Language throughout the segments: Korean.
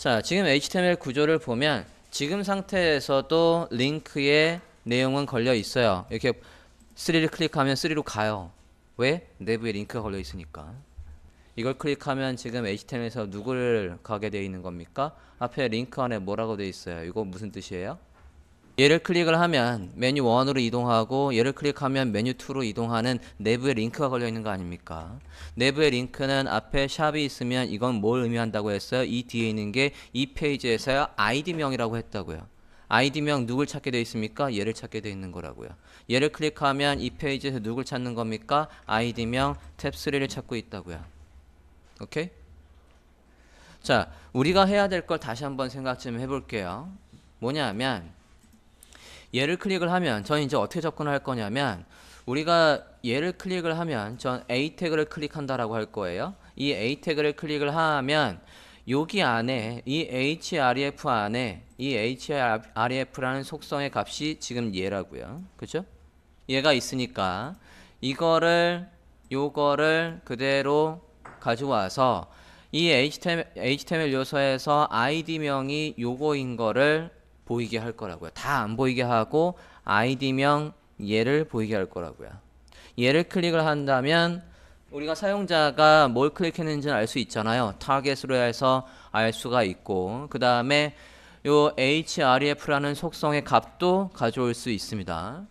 자, 지금 HTML 구조를 보면 지금 상태에서도 링크의 내용은 걸려 있어요. 이렇게 3를 클릭하면 3로 가요. 왜? 내부에 링크가 걸려 있으니까. 이걸 클릭하면 지금 HTML에서 누구를 가게 되어 있는 겁니까? 앞에 링크 안에 뭐라고 되어 있어요? 이거 무슨 뜻이에요? 얘를 클릭을 하면 메뉴 1으로 이동하고 얘를 클릭하면 메뉴 2로 이동하는 내부에 링크가 걸려 있는 거 아닙니까? 내부의 링크는 앞에 샵이 있으면 이건 뭘 의미한다고 했어요? 이 뒤에 있는 게 이 페이지에서요 아이디명이라고 했다고요. 아이디명 누굴 찾게 되어 있습니까? 얘를 찾게 되어 있는 거라고요. 얘를 클릭하면 이 페이지에서 누굴 찾는 겁니까? 아이디명 탭 3를 찾고 있다고요. 오케이? 자, 우리가 해야 될 걸 다시 한번 생각 좀 해볼게요. 뭐냐면 얘를 클릭을 하면 저는 이제 어떻게 접근할 거냐면 우리가 얘를 클릭을 하면 전 A 태그를 클릭한다라고 할 거예요. 이 A 태그를 클릭을 하면 여기 안에 이 href 안에 이 href라는 속성의 값이 지금 얘라고요. 그죠? 얘가 있으니까 요거를 그대로 가지고 와서 이 HTML 요소에서 id명이 요거인 거를 보이게 할 거라고요. 다 안 보이게 하고 id명 얘를 보이게 할 거라고요. 얘를 클릭을 한다면 우리가 사용자가 뭘 클릭했는지는 알 수 있잖아요. 타겟으로 해서 알 수가 있고 그 다음에 요 href라는 속성의 값도 가져올 수 있습니다.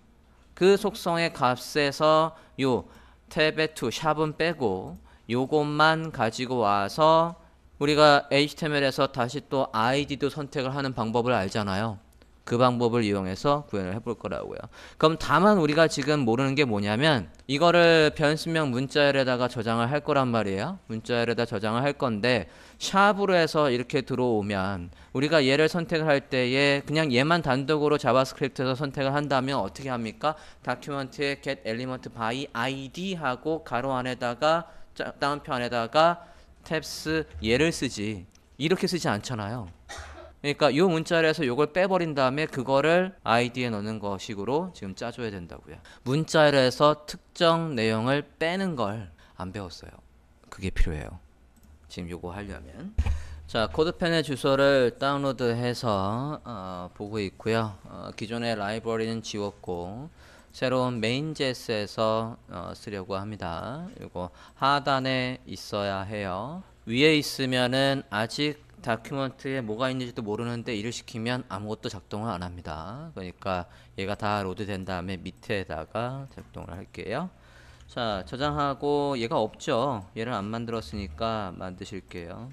그 속성의 값에서 요 탭의 to 샵은 빼고 요것만 가지고 와서 우리가 HTML에서 다시 또 ID도 선택을 하는 방법을 알잖아요. 그 방법을 이용해서 구현을 해볼 거라고요. 그럼 다만 우리가 지금 모르는 게 뭐냐면 이거를 변수명 문자열에다가 저장을 할 거란 말이에요. 문자열에다 저장을 할 건데 샵으로 해서 이렇게 들어오면 우리가 얘를 선택을 할 때에 그냥 얘만 단독으로 자바스크립트에서 선택을 한다면 어떻게 합니까? 다큐멘트에 get element by id 하고 가로 안에다가 다운표 안에다가 탭스 얘를 쓰지 이렇게 쓰지 않잖아요. 그러니까 요 문자열에서 요걸 빼버린 다음에 그거를 id에 넣는 것식으로 지금 짜줘야 된다고요. 문자열에서 특정 내용을 빼는 걸 안 배웠어요. 그게 필요해요. 지금 요거 하려면. 자, 코드펜의 주소를 다운로드해서 보고 있고요. 기존의 라이브러리는 지웠고 새로운 main.js에서 쓰려고 합니다. 이거 하단에 있어야 해요. 위에 있으면은 아직 다큐멘트에 뭐가 있는지도 모르는데 일을 시키면 아무것도 작동을 안 합니다. 그러니까 얘가 다 로드된 다음에 밑에다가 작동을 할게요. 자, 저장하고 얘가 없죠. 얘를 안 만들었으니까 만드실게요.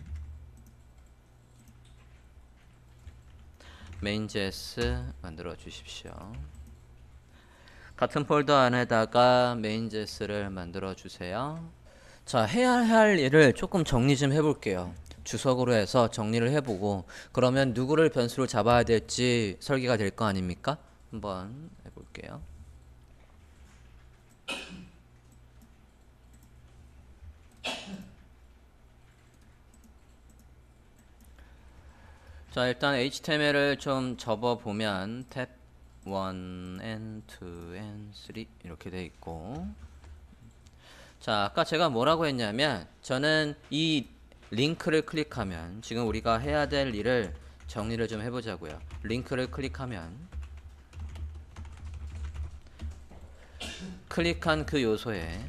main.js 만들어 주십시오. 같은 폴더 안에다가 main.js를 만들어 주세요. 자, 해야 할 일을 조금 정리 좀 해볼게요. 주석으로 해서 정리를 해보고 그러면 누구를 변수로 잡아야 될지 설계가 될 거 아닙니까? 한번 해볼게요. 자, 일단 HTML을 좀 접어보면 탭 1 and 2 and 3 이렇게 돼 있고 자, 아까 제가 뭐라고 했냐면 저는 이 링크를 클릭하면 지금 우리가 해야 될 일을 정리를 좀 해보자고요. 링크를 클릭하면 클릭한 그 요소에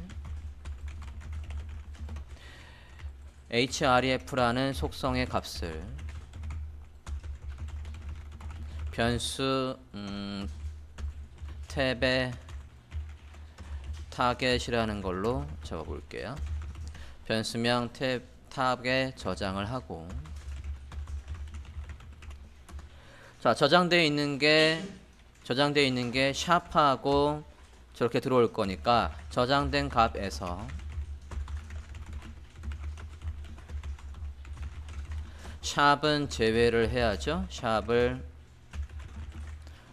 href라는 속성의 값을 변수 탭의 타겟이라는 걸로 적어볼게요. 변수명 탑에 저장을 하고 자, 저장되어 있는 게 샵하고 저렇게 들어올 거니까 저장된 값에서 샵은 제외를 해야죠. 샵을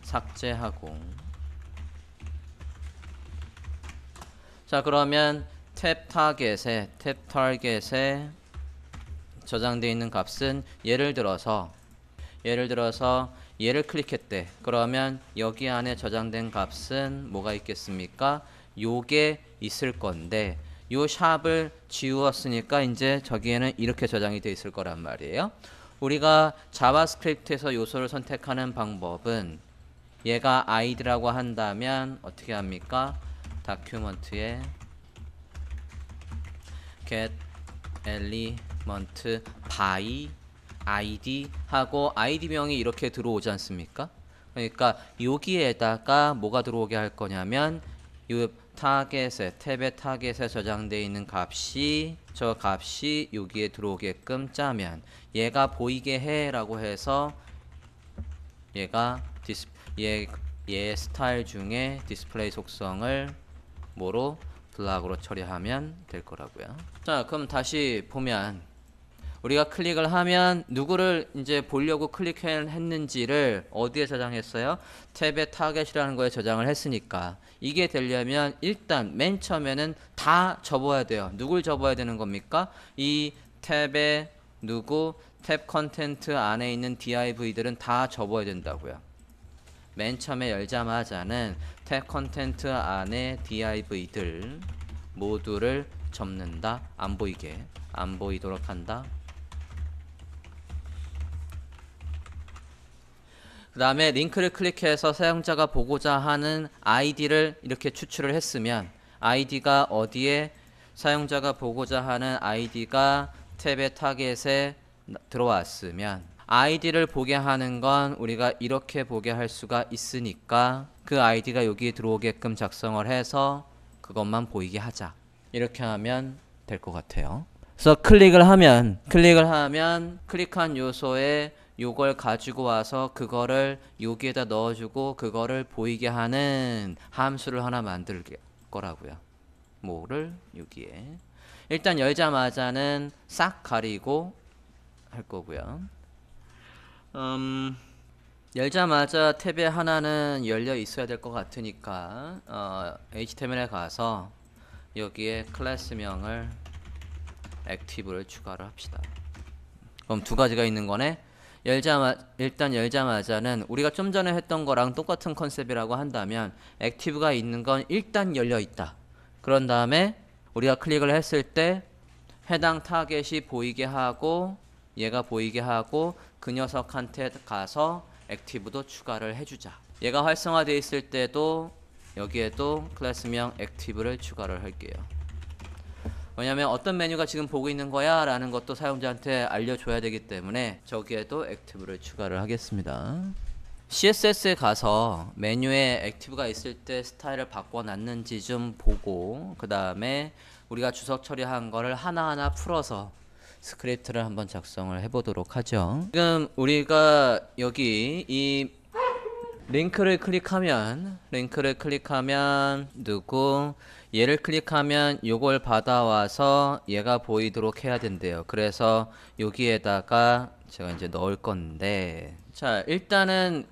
삭제하고 자, 그러면 탭 타겟에 저장되어 있는 값은 예를 들어서 얘를 클릭했대. 그러면 여기 안에 저장된 값은 뭐가 있겠습니까? 요게 있을 건데 요 샵을 지우었으니까 이제 저기에는 이렇게 저장이 돼 있을 거란 말이에요. 우리가 자바스크립트에서 요소를 선택하는 방법은 얘가 id라고 한다면 어떻게 합니까? 다큐먼트에 get element by id 하고 id명이 이렇게 들어오지 않습니까? 그러니까 여기에다가 뭐가 들어오게 할 거냐면 이 타겟에 탭의 타겟에 저장되어 있는 값이 저 값이 여기에 들어오게끔 짜면 얘가 보이게 해 라고 해서 얘가 얘 스타일 중에 디스플레이 속성을 뭐로 블락으로 처리하면 될 거라고요. 자, 그럼 다시 보면 우리가 클릭을 하면 누구를 이제 보려고 클릭했는지를 어디에 저장했어요? 탭의 타겟이라는 거에 저장을 했으니까 이게 되려면 일단 맨 처음에는 다 접어야 돼요. 누굴 접어야 되는 겁니까? 이 탭의 탭 컨텐트 안에 있는 div들은 다 접어야 된다고요. 맨 처음에 열자마자는 탭 컨텐트 안에 div들 모두를 접는다. 안 보이도록 한다. 그 다음에 링크를 클릭해서 사용자가 보고자 하는 id를 이렇게 추출을 했으면 id가 어디에 사용자가 보고자 하는 id가 탭의 타겟에 들어왔으면 id를 보게 하는 건 우리가 이렇게 보게 할 수가 있으니까 그 id가 여기에 들어오게끔 작성을 해서 그것만 보이게 하자. 이렇게 하면 될 것 같아요. 그래서 클릭을 하면 클릭한 요소에 요걸 가지고 와서 그거를 여기에다 넣어주고 그거를 보이게 하는 함수를 하나 만들 거라고요. 뭐를 여기에 일단 열자마자는 싹 가리고 할 거고요. 열자마자 탭에 하나는 열려 있어야 될 것 같으니까 HTML에 가서 여기에 클래스명을 액티브를 추가를 합시다. 그럼 두 가지가 있는 거네. 일단 열자마자는 우리가 좀 전에 했던 거랑 똑같은 컨셉이라고 한다면 액티브가 있는 건 일단 열려 있다. 그런 다음에 우리가 클릭을 했을 때 해당 타겟이 보이게 하고 얘가 보이게 하고 그 녀석한테 가서 액티브도 추가를 해주자. 얘가 활성화되어 있을 때도 여기에도 클래스명 액티브를 추가를 할게요. 왜냐면 어떤 메뉴가 지금 보고 있는 거야 라는 것도 사용자한테 알려줘야 되기 때문에 저기에도 액티브를 추가를 하겠습니다. CSS에 가서 메뉴에 액티브가 있을 때 스타일을 바꿔놨는지 좀 보고 그 다음에 우리가 주석 처리한 거를 하나하나 풀어서 스크립트를 한번 작성을 해보도록 하죠. 지금 우리가 여기 이 링크를 클릭하면 얘를 클릭하면 요걸 받아와서 얘가 보이도록 해야 된대요. 그래서 여기에다가 제가 이제 넣을 건데 자 일단은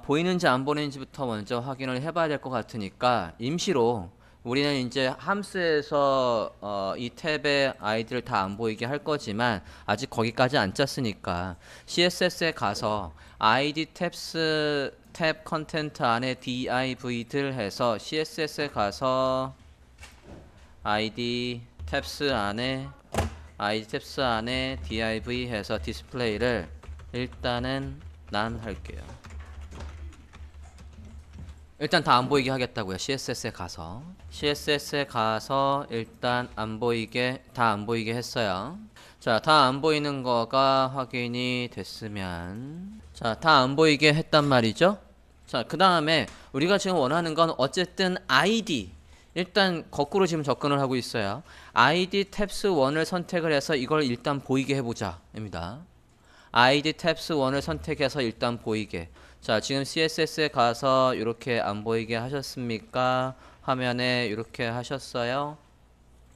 보이는지 안 보이는지부터 먼저 확인을 해봐야 될 것 같으니까 임시로 우리는 이제 함수에서 이 탭의 아이디를 다 안 보이게 할 거지만 아직 거기까지 안 짰으니까 CSS에 가서 id 탭 컨텐트 안에 div들 해서 CSS에 가서 id 탭스 안에 div 해서 디스플레이를 일단은 난 할게요. 일단 다 안 보이게 하겠다고요. CSS에 가서 일단 다 안 보이게 했어요. 자, 다 안 보이는 거가 확인이 됐으면 자, 다 안 보이게 했단 말이죠. 자, 그 다음에 우리가 지금 원하는 건 어쨌든 ID 일단 거꾸로 지금 접근을 하고 있어요. ID 탭스 1을 선택을 해서 이걸 일단 보이게 해보자 입니다. ID 탭스 1을 선택해서 일단 보이게. 자, 지금 CSS에 가서 이렇게 안 보이게 하셨습니까? 화면에 이렇게 하셨어요?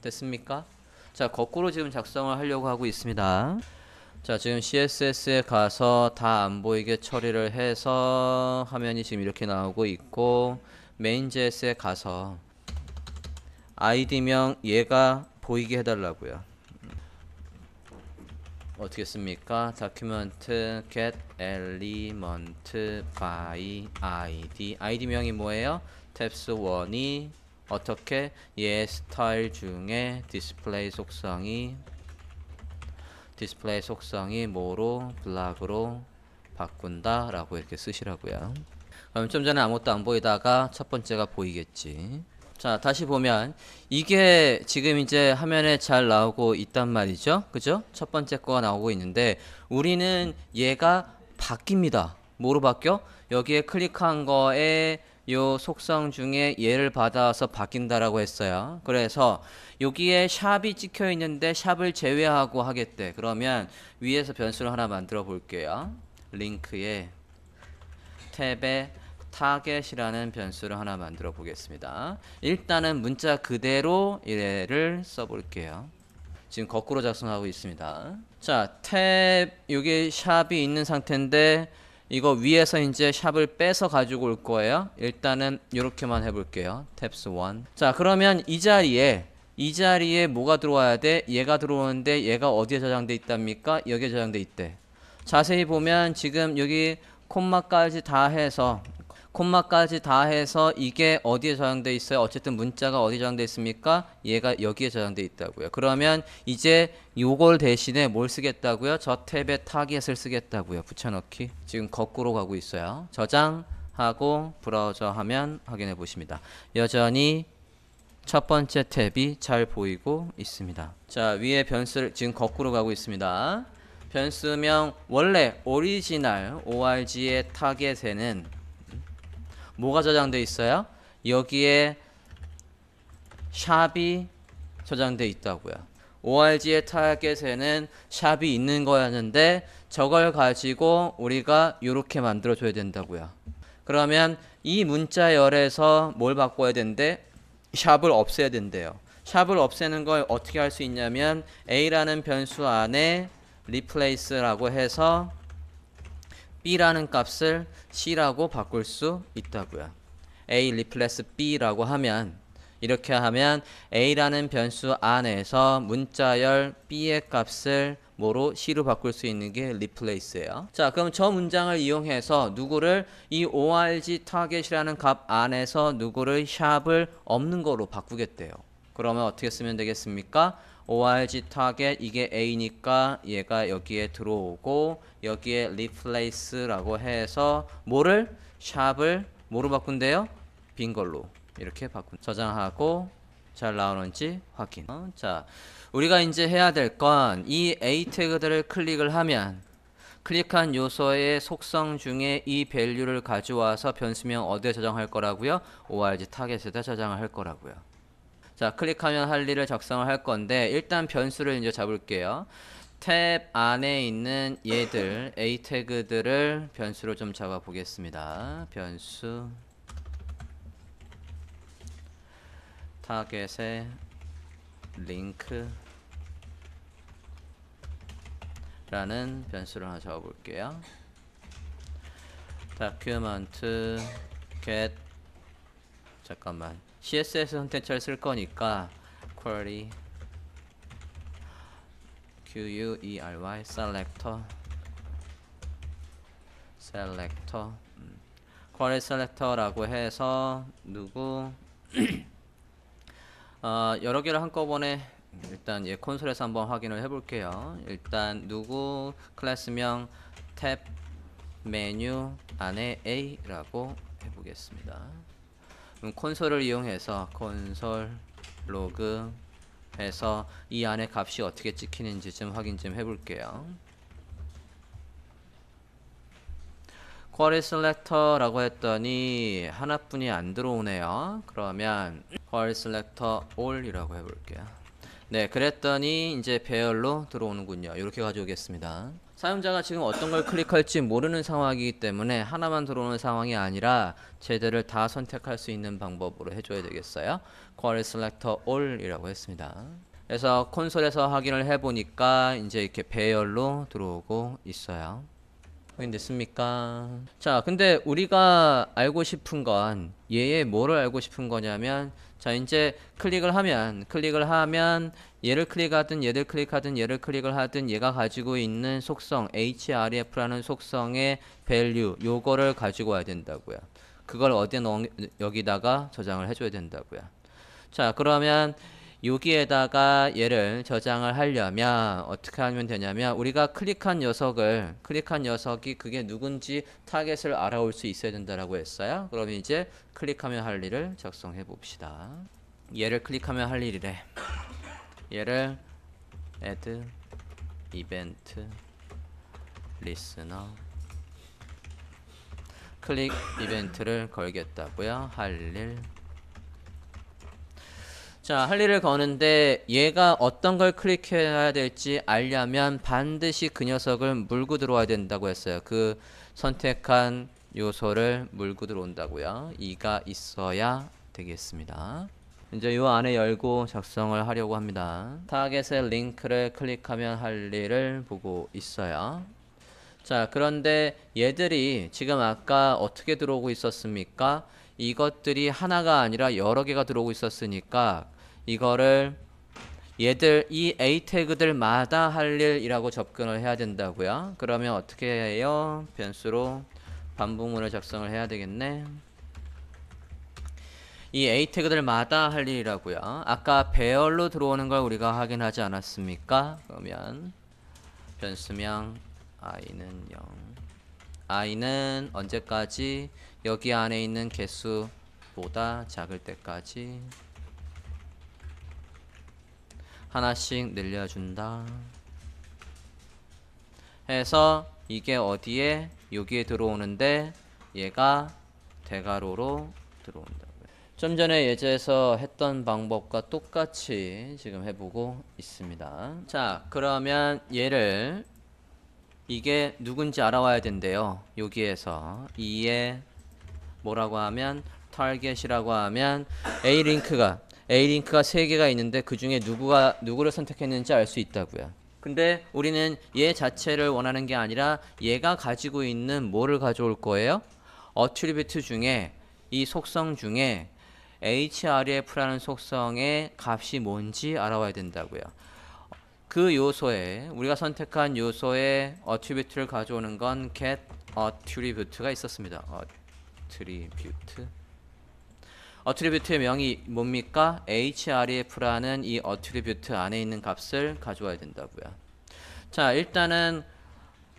됐습니까? 자, 거꾸로 지금 작성을 하려고 하고 있습니다. 자, 지금 CSS에 가서 다 안 보이게 처리를 해서 화면이 지금 이렇게 나오고 있고 main.js에 가서 id명 얘가 보이게 해달라고요. 어떻게 씁니까? document get element by id id명이 뭐예요? 탭스1이 어떻게 얘 스타일 중에 디스플레이 속성이 디스플레이 속성이 뭐로 블락으로 바꾼다 라고 이렇게 쓰시라고요. 그럼 좀 전에 아무것도 안 보이다가 첫 번째가 보이겠지. 자, 다시 보면 이게 지금 이제 화면에 잘 나오고 있단 말이죠. 그죠? 첫 번째 거가 나오고 있는데 우리는 얘가 바뀝니다. 뭐로 바뀌어? 여기에 클릭한 거에 요 속성 중에 얘를 받아서 바뀐다라고 했어요. 그래서 여기에 샵이 찍혀 있는데 샵을 제외하고 하겠대. 그러면 위에서 변수를 하나 만들어 볼게요. 링크에 탭에 타겟이라는 변수를 하나 만들어 보겠습니다. 일단은 문자 그대로 얘를 써볼게요. 지금 거꾸로 작성하고 있습니다. 자, 탭 여기 샵이 있는 상태인데 이거 위에서 이제 샵을 빼서 가지고 올 거예요. 일단은 이렇게만 해볼게요. 탭스 1. 자, 그러면 이 자리에 뭐가 들어와야 돼? 얘가 들어오는데 얘가 어디에 저장돼 있답니까? 여기에 저장돼 있대. 자세히 보면 지금 여기 콤마까지 다 해서 이게 어디에 저장돼 있어요? 어쨌든 문자가 어디에 저장돼 있습니까? 얘가 여기에 저장돼 있다고요. 그러면 이제 요걸 대신에 뭘 쓰겠다고요? 저 탭에 타겟을 쓰겠다고요. 붙여넣기. 지금 거꾸로 가고 있어요. 저장하고 브라우저 화면 확인해 보십니다. 여전히 첫 번째 탭이 잘 보이고 있습니다. 자, 위에 변수를 지금 거꾸로 가고 있습니다. 변수명 원래 오리지널 org의 타겟에는 뭐가 저장돼 있어요? 여기에 샵이 저장돼 있다고요. org의 타겟에는 샵이 있는 거였는데 저걸 가지고 우리가 이렇게 만들어 줘야 된다고요. 그러면 이 문자열에서 뭘 바꿔야 된대? 샵을 없애야 된대요. 샵을 없애는 걸 어떻게 할 수 있냐면 a라는 변수 안에 replace라고 해서 b라는 값을 c라고 바꿀 수 있다고요. a replace b라고 하면 이렇게 하면 a라는 변수 안에서 문자열 b의 값을 뭐로 c로 바꿀 수 있는 게 replace예요. 자, 그럼 저 문장을 이용해서 누구를 이 org target이라는 값 안에서 누구를 샵을 없는 거로 바꾸겠대요. 그러면 어떻게 쓰면 되겠습니까? org target 이게 a니까 얘가 여기에 들어오고 여기에 replace라고 해서 뭐를 샵을 뭐로 바꾼대요? 빈 걸로 이렇게 저장하고 잘 나오는지 확인. 자, 우리가 이제 해야 될 건 이 a 태그들을 클릭을 하면 클릭한 요소의 속성 중에 이 밸류를 가져와서 변수명 어디에 저장할 거라고요? org 타겟에다 저장을 할 거라고요. 자, 클릭하면 할 일을 작성을 할 건데 일단 변수를 이제 잡을게요. 탭 안에 있는 얘들 a 태그들을 변수로 좀 잡아 보겠습니다. 변수 타겟에 링크 라는 변수를 하나 적어 볼게요. document get 잠깐만 CSS 선택처를 쓸 거니까 query query selector query selector라고 해서 누구 여러 개를 한꺼번에 일단 얘 콘솔에서 한번 확인을 해볼게요. 일단 누구 클래스명 탭 메뉴 안에 A라고 해보겠습니다. 그럼 콘솔을 이용해서 콘솔 로그 해서 이 안에 값이 어떻게 찍히는지 좀 확인 좀 해볼게요. query selector라고 했더니 하나뿐이 안 들어오네요. 그러면 query selector all이라고 해볼게요. 네, 그랬더니 이제 배열로 들어오는군요. 이렇게 가져오겠습니다. 사용자가 지금 어떤 걸 클릭할지 모르는 상황이기 때문에 하나만 들어오는 상황이 아니라 쟤들을 다 선택할 수 있는 방법으로 해줘야 되겠어요. query selector all이라고 했습니다. 그래서 콘솔에서 확인을 해보니까 이제 이렇게 배열로 들어오고 있어요. 확인됐습니까? 자, 근데 우리가 알고 싶은 건 얘의 뭐를 알고 싶은 거냐면 자, 이제 클릭을 하면 얘를 클릭하든 얘를 클릭을 하든 얘가 가지고 있는 속성 href라는 속성의 value 요거를 가지고 와야 된다고요. 그걸 어디에 여기다가 저장을 해줘야 된다고요. 자, 그러면 여기에다가 얘를 저장을 하려면 어떻게 하면 되냐면 우리가 클릭한 녀석이 그게 누군지 타겟을 알아올 수 있어야 된다라고 했어요. 그럼 이제 클릭하면 할 일을 작성해 봅시다. 얘를 클릭하면 할 일이래. 얘를 add event listener 클릭 이벤트를 걸겠다고요. 할 일. 자, 할 일을 거는데 얘가 어떤 걸 클릭해야 될지 알려면 반드시 그 녀석을 물고 들어와야 된다고 했어요. 그 선택한 요소를 물고 들어온다고요. 이가 있어야 되겠습니다. 이제 요 안에 열고 작성을 하려고 합니다. 타겟의 링크를 클릭하면 할 일을 보고 있어요. 자, 그런데 얘들이 지금 아까 어떻게 들어오고 있었습니까? 이것들이 하나가 아니라 여러 개가 들어오고 있었으니까 이거를 얘들 이 A 태그들마다 할 일이라고 접근을 해야 된다고요. 그러면 어떻게 해요? 변수로 반복문을 작성을 해야 되겠네. 이 A 태그들마다 할 일이라고요. 아까 배열로 들어오는 걸 우리가 확인하지 않았습니까? 그러면 변수명 i는 0. i는 언제까지? 여기 안에 있는 개수보다 작을 때까지 하나씩 늘려준다. 해서 이게 어디에? 여기에 들어오는데 얘가 대괄호로 들어온다고요. 좀 전에 예제에서 했던 방법과 똑같이 지금 해보고 있습니다. 자, 그러면 얘를 이게 누군지 알아와야 된대요. 여기에서 이에 뭐라고 하면 타겟이라고 하면 A링크가 3개가 있는데 그 중에 누구를 선택했는지 알 수 있다고요. 근데 우리는 얘 자체를 원하는 게 아니라 얘가 가지고 있는 뭐를 가져올 거예요? 어트리뷰트 중에 이 속성 중에 href라는 속성의 값이 뭔지 알아와야 된다고요. 그 요소에 우리가 선택한 요소에 어트리뷰트를 가져오는 건 get attribute가 있었습니다. 어트리뷰트의 명이 뭡니까? href라는 이 어트리뷰트 안에 있는 값을 가져와야 된다고요. 자, 일단은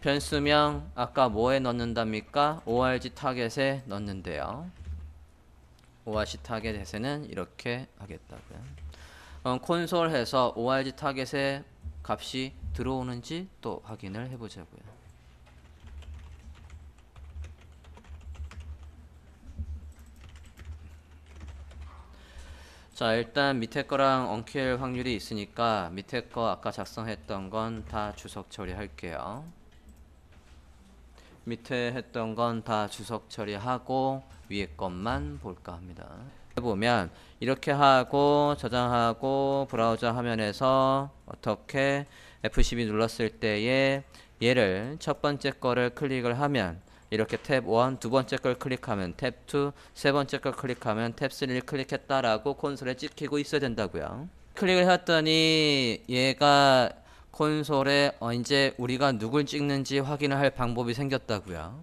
변수명 아까 뭐에 넣는답니까? org 타겟에 넣는데요. org 타겟에서는 이렇게 하겠다고요. 콘솔해서 org 타겟에 값이 들어오는지 또 확인을 해보자고요. 자, 일단 밑에 거랑 엉킬 확률이 있으니까 밑에 거 아까 작성했던 건 다 주석 처리할게요. 밑에 했던 건 다 주석 처리하고 위에 것만 볼까 합니다. 보면 이렇게 하고 저장하고 브라우저 화면에서 어떻게 F12 눌렀을 때에 얘를 첫 번째 거를 클릭을 하면 이렇게 탭 1, 두 번째 걸 클릭하면 탭 2, 세 번째 걸 클릭하면 탭 3를 클릭했다라고 콘솔에 찍히고 있어야 된다고요. 클릭을 했더니 얘가 콘솔에 이제 우리가 누굴 찍는지 확인을 할 방법이 생겼다고요.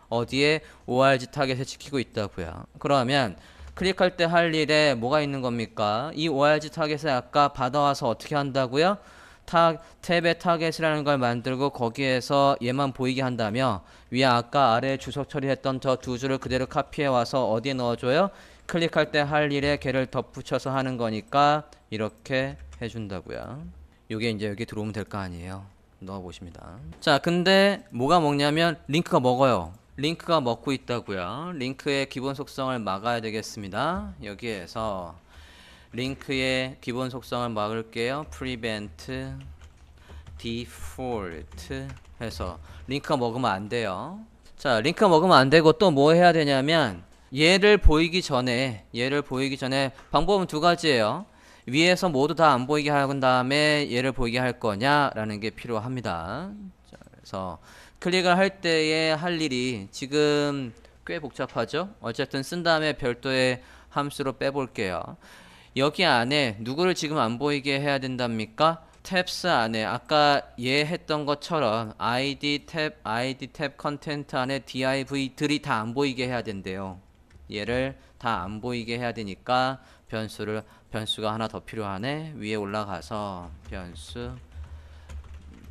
어디에? org 타겟에 찍히고 있다고요. 그러면 클릭할 때 할 일에 뭐가 있는 겁니까? 이 org 타겟에 아까 받아와서 어떻게 한다고요? 탭의 타겟이라는 걸 만들고 거기에서 얘만 보이게 한다며 위에 아까 아래 주석 처리했던 저 두 줄을 그대로 카피해 와서 어디에 넣어줘요? 클릭할 때 할 일에 걔를 덧붙여서 하는 거니까 이렇게 해준다고요. 요게 이제 여기 들어오면 될 거 아니에요. 넣어보십니다. 자, 근데 뭐가 먹냐면 링크가 먹어요. 링크가 먹고 있다고요. 링크의 기본 속성을 막아야 되겠습니다. 여기에서 링크의 기본 속성을 막을게요. prevent default 해서 링크가 먹으면 안 돼요. 자, 링크가 먹으면 안 되고 또 뭐 해야 되냐면 얘를 보이기 전에 방법은 두 가지예요. 위에서 모두 다 안 보이게 한 다음에 얘를 보이게 할 거냐라는 게 필요합니다. 자, 그래서 클릭을 할 때에 할 일이 지금 꽤 복잡하죠? 어쨌든 쓴 다음에 별도의 함수로 빼볼게요. 여기 안에 누구를 지금 안 보이게 해야 된답니까? 탭스 안에 아까 얘 했던 것처럼 ID 탭 컨텐트 안에 div들이 다 안 보이게 해야 된대요. 얘를 다 안 보이게 해야 되니까 변수가 하나 더 필요하네. 위에 올라가서 변수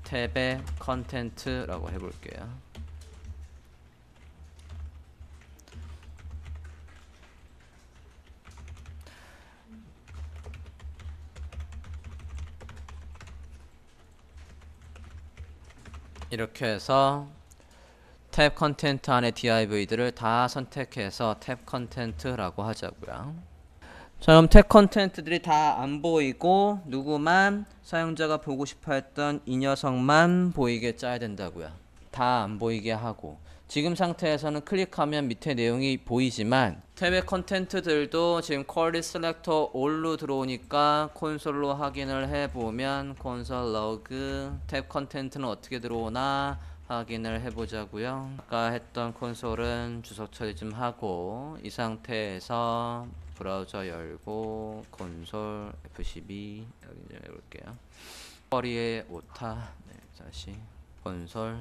탭에 컨텐트라고 해볼게요. 이렇게 해서 탭 컨텐트 안에 div들을 다 선택해서 탭 컨텐트라고 하자고요. 자, 그럼 탭 컨텐트들이 다 안 보이고 누구만 사용자가 보고 싶어 했던 이 녀석만 보이게 짜야 된다고요. 다 안 보이게 하고 지금 상태에서는 클릭하면 밑에 내용이 보이지만 탭의 컨텐트들도 지금 쿼리 셀렉터 all로 들어오니까 콘솔로 확인을 해보면 콘솔 로그 탭 컨텐트는 어떻게 들어오나 확인을 해보자고요. 아까 했던 콘솔은 주석 처리 좀 하고 이 상태에서 브라우저 열고 콘솔 F12 여기 좀 해볼게요. 쿼리의 오타 다시 콘솔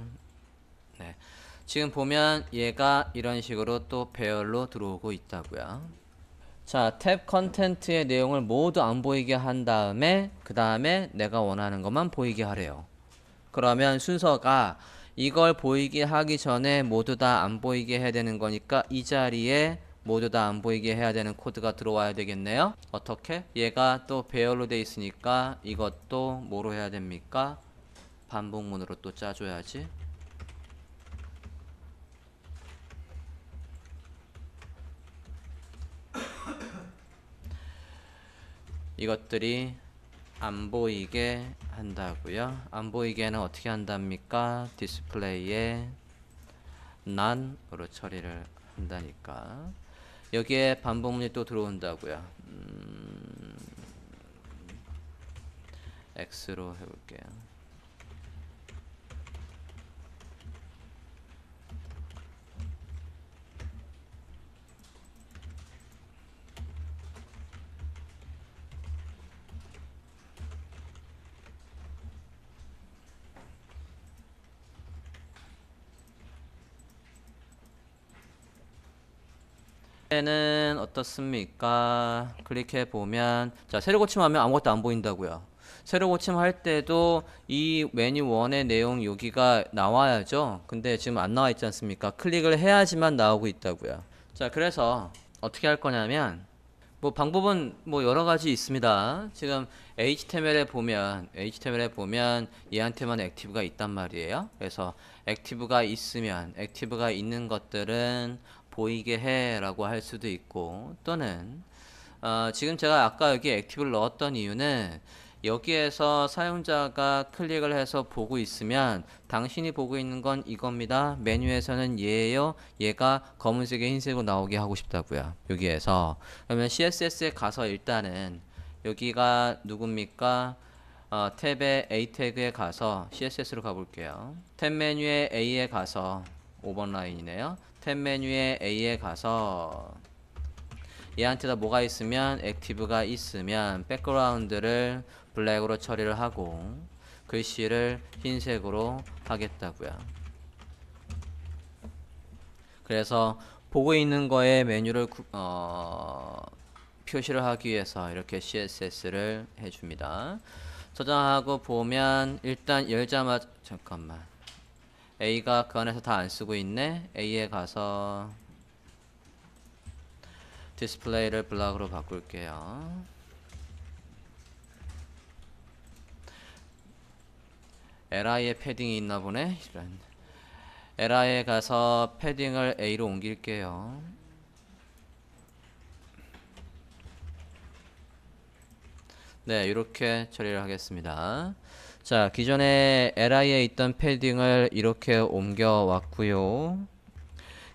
지금 보면 얘가 이런 식으로 또 배열로 들어오고 있다고요. 자, 탭 컨텐트의 내용을 모두 안 보이게 한 다음에 그 다음에 내가 원하는 것만 보이게 하래요. 그러면 순서가 이걸 보이게 하기 전에 모두 다 안 보이게 해야 되는 거니까 이 자리에 모두 다 안 보이게 해야 되는 코드가 들어와야 되겠네요. 어떻게? 얘가 또 배열로 돼 있으니까 이것도 뭐로 해야 됩니까? 반복문으로 또 짜줘야지. 이것들이 안 보이게 한다고요. 안 보이게는 어떻게 한답니까? 디스플레이에 none으로 처리를 한다니까. 여기에 반복문이 또 들어온다고요. X로 해볼게요. 는 어떻습니까? 클릭해 보면 자, 새로 고침하면 아무것도 안 보인다고요. 새로 고침할 때도 이 메뉴 1의 내용 여기가 나와야죠. 근데 지금 안 나와 있지 않습니까? 클릭을 해야지만 나오고 있다고요. 자, 그래서 어떻게 할 거냐면 뭐 방법은 뭐 여러 가지 있습니다. 지금 HTML에 보면 얘한테만 액티브가 있단 말이에요. 그래서 액티브가 있는 것들은 보이게 해 라고 할 수도 있고, 또는 지금 제가 아까 여기 액티브를 넣었던 이유는 여기에서 사용자가 클릭을 해서 보고 있으면 당신이 보고 있는 건 이겁니다. 메뉴에서는 얘예요. 얘가 검은색에 흰색으로 나오게 하고 싶다고요. 여기에서. 그러면 CSS에 가서 일단은 여기가 누굽니까? 탭의 A 태그에 가서 CSS로 가볼게요. 탭 메뉴에 A에 가서 5번 라인이네요. 탭 메뉴에 A에 가서 얘한테다 뭐가 있으면 액티브가 있으면 백그라운드를 블랙으로 처리를 하고 글씨를 흰색으로 하겠다고요. 그래서 보고 있는 거에 메뉴를 표시를 하기 위해서 이렇게 CSS를 해줍니다. 저장하고 보면 일단 열자마자 잠깐만 A가 그 안에서 다 안 쓰고 있네. A에 가서 디스플레이를 블랙으로 바꿀게요. li에 패딩이 있나 보네. 이런. li에 가서 패딩을 A로 옮길게요. 네, 이렇게 처리를 하겠습니다. 자, 기존에 li에 있던 패딩을 이렇게 옮겨 왔고요.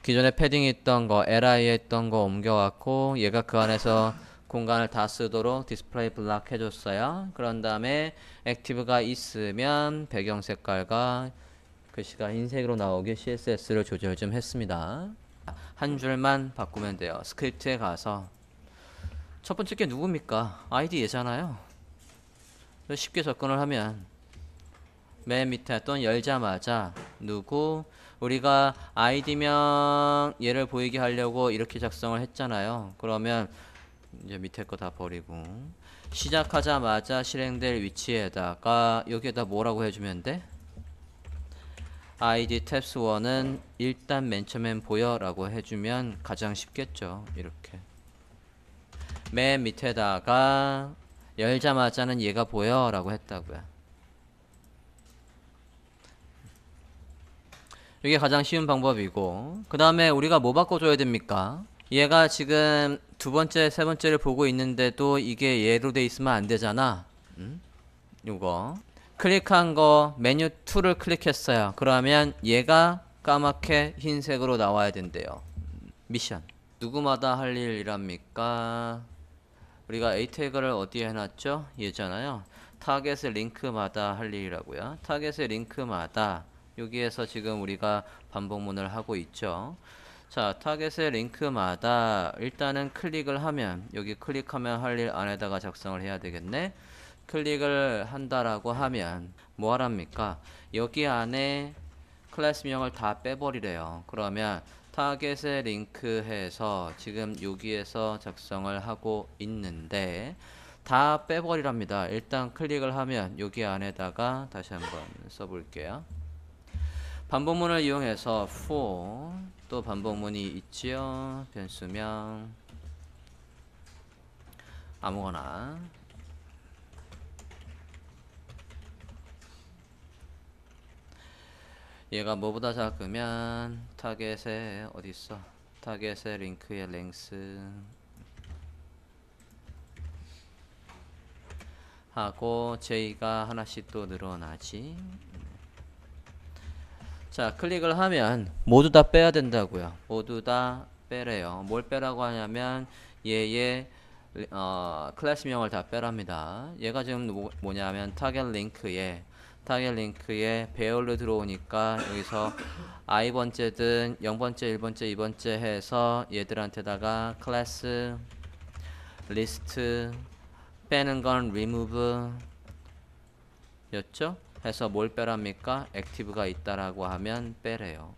기존에 패딩이 있던 거, li에 있던 거 옮겨왔고, 얘가 그 안에서 공간을 다 쓰도록 디스플레이 블락 해줬어요. 그런 다음에 액티브가 있으면 배경 색깔과 글씨가 흰색으로 나오게 CSS를 조절 좀 했습니다. 한 줄만 바꾸면 돼요. 스크립트에 가서 첫 번째 게 누굽니까? 아이디 얘잖아요. 쉽게 접근을 하면 맨 밑에 또는 열자마자 누구 우리가 아이디명 얘를 보이게 하려고 이렇게 작성을 했잖아요. 그러면 이제 밑에 거 다 버리고 시작하자마자 실행될 위치에다가 여기에다 뭐라고 해주면 돼? id tabs1은 일단 맨 처음엔 보여 라고 해주면 가장 쉽겠죠. 이렇게 맨 밑에다가 열자마자는 얘가 보여 라고 했다고요. 이게 가장 쉬운 방법이고, 그 다음에 우리가 뭐 바꿔줘야 됩니까? 얘가 지금 두 번째, 세 번째를 보고 있는데도 이게 얘로 돼 있으면 안 되잖아. 요거 클릭한 거 메뉴 2를 클릭했어요. 그러면 얘가 까맣게 흰색으로 나와야 된대요. 미션 누구마다 할 일이랍니까? 우리가 A 태그를 어디에 해놨죠? 얘잖아요. 타겟의 링크마다 할 일이라고요. 타겟의 링크마다 여기에서 지금 우리가 반복문을 하고 있죠. 자, 타겟의 링크마다 일단은 클릭을 하면, 여기 클릭하면 할 일 안에다가 작성을 해야 되겠네. 클릭을 한다라고 하면 뭐 하랍니까? 여기 안에 클래스명을 다 빼버리래요. 그러면 타겟에 링크해서 지금 여기에서 작성을 하고 있는데 다 빼버리랍니다. 일단 클릭을 하면 여기 안에다가 다시 한번 써볼게요. 반복문을 이용해서 for 또 반복문이 있지요. 변수명 아무거나 얘가 뭐보다 작으면 타겟에 어딨어? 타겟의 링크의 랭스 하고 j가 하나씩 또 늘어나지. 자, 클릭을 하면 모두 다 빼야 된다고요. 모두 다 빼래요. 뭘 빼라고 하냐면 얘의 클래스명을 다 빼랍니다. 얘가 지금 뭐냐면 타겟 링크에 배열로 들어오니까 여기서 i번째든 0번째, 1번째, 2번째 해서 얘들한테다가 클래스 리스트 빼는 건 remove 였죠? 해서 뭘 빼랍니까? 액티브가 있다라고 하면 빼래요.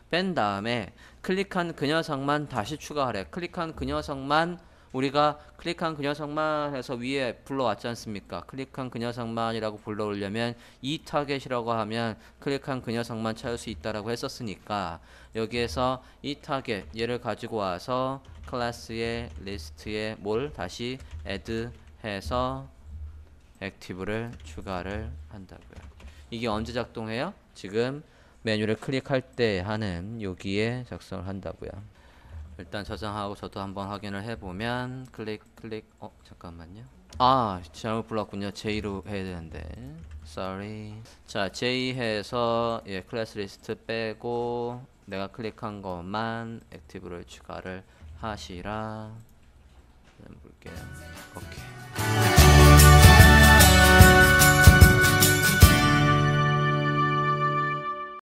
뺀 다음에 클릭한 그 녀석만 다시 추가하래. 클릭한 그 녀석만 우리가 클릭한 그 녀석만 해서 위에 불러왔지 않습니까? 클릭한 그 녀석만이라고 불러오려면 이 타겟이라고 하면 클릭한 그 녀석만 찾을 수 있다라고 했었으니까 여기에서 이 타겟 얘를 가지고 와서 클래스의 리스트에 뭘 다시 add 해서 액티브를 추가를 한다고요. 이게 언제 작동해요? 지금 메뉴를 클릭할 때 하는 여기에 작성을 한다고요. 일단 저장하고 저도 한번 확인을 해보면 클릭 잠깐만요. 잘못 불렀군요. J로 해야 되는데 sorry. 자, J 해서 클래스 리스트 빼고 내가 클릭한 것만 액티브를 추가를 하시라. 볼게요. 오케이.